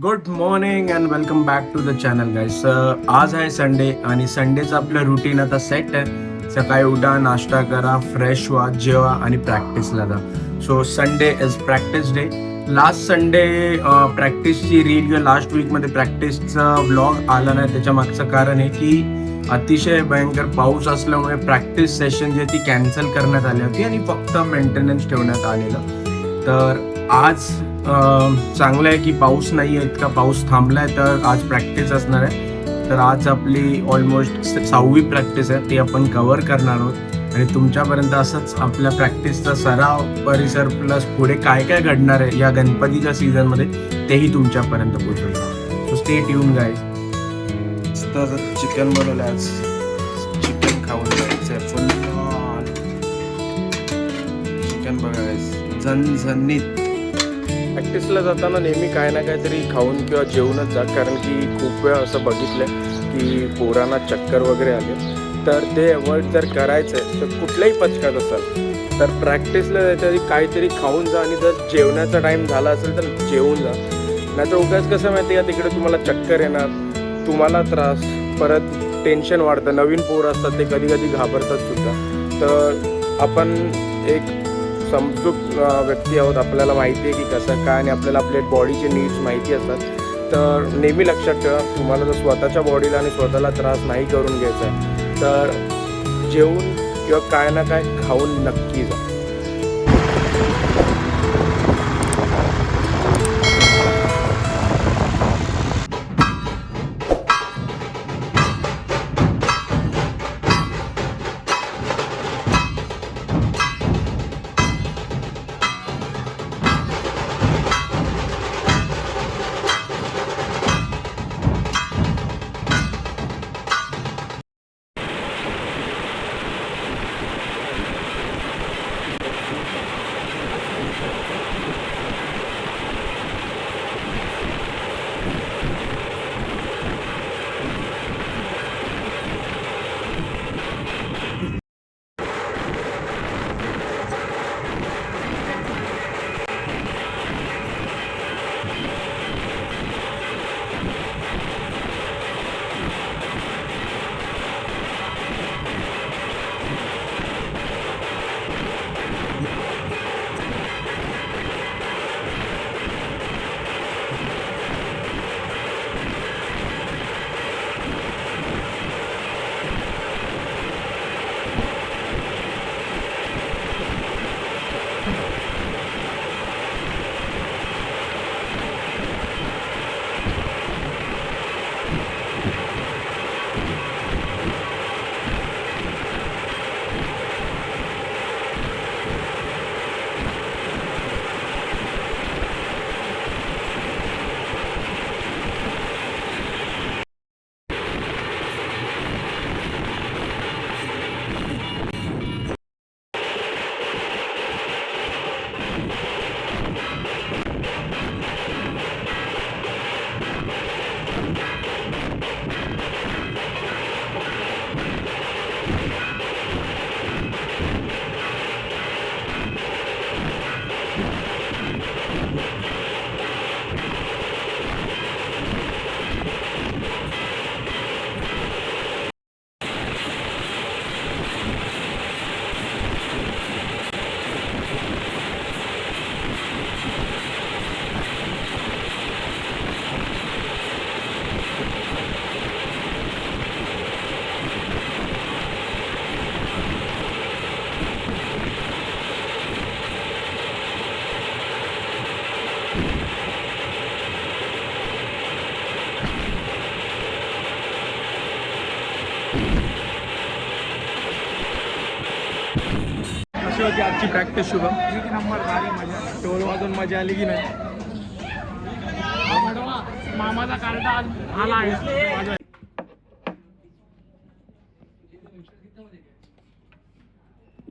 Good morning and welcome back to the channel guys. आज आहे Sunday आणि संडेचं आपलं रुटीन आता सेट आहे. सकाळी उठा, नाश्ता करा, फ्रेश व्हा, जेवा आणि प्रॅक्टिसला जा. So Sunday is practice day. Last Sunday प्रॅक्टिसची रील किंवा लास्ट वीकमध्ये प्रॅक्टिसचा व्लॉग आला नाही. त्याच्या मागचं कारण आहे की अतिशय भयंकर पाऊस असल्यामुळे प्रॅक्टिस सेशन जी ती कॅन्सल करण्यात आली होती आणि फक्त मेंटेनन्स ठेवण्यात आलेलं. तर आज चांगलं आहे की पाऊस नाही आहे, इतका पाऊस थांबला आहे, तर आज प्रॅक्टिस असणार आहे. तर आज आपली ऑलमोस्ट 6वी प्रॅक्टिस आहे, ती आपण कव्हर करणार आहोत आणि तुमच्यापर्यंत असंच आपल्या प्रॅक्टिसचा सराव परिसर प्लस पुढे काय काय घडणार आहे या गणपतीच्या सीझनमध्ये तेही तुमच्यापर्यंत पोहोचवणार. So stay tune guys. Chicken बनवलं आज, चिकन खाऊन जायचं आहे फुल. चिकन बघा गाईज, झणझणीत. प्रॅक्टिसला जाताना नेहमी काय ना काहीतरी खाऊन किंवा जेवूनच जा, कारण की खूप वेळ असं बघितलं की पोरांना चक्कर वगैरे आले. तर ते अवॉइड जर करायचं आहे तर कुठल्याही पचकात असाल तर प्रॅक्टिसला जायच्या आधी काहीतरी खाऊन जा आणि जर जेवण्याचा टाईम झाला असेल तर जेवून जा. नाही तर उगाच कसं माहिती आहे का, तिकडे तुम्हाला चक्कर येणार, तुम्हाला त्रास, परत टेन्शन वाढतं. नवीन पोरं असतात ते कधी कधी घाबरतात सुद्धा. तर आपण एक समजूक व्यक्ती आहोत, आपल्याला माहिती आहे की कसं काय आणि आपल्याला आपल्या बॉडीचे नीड्स माहिती असतात. तर नेहमी लक्षात ठेवा, तुम्हाला जर स्वतःच्या बॉडीला आणि स्वतःला त्रास नाही करून घ्यायचा आहे तर जेवून किंवा काय ना काय खाऊन नक्की जा. कशी होती आजची प्रॅक्टिस शुभम? एक नंबर, भारी मजा. टोल वाजून मजा आली की नाही? मामाचा कार्ड आला आहे.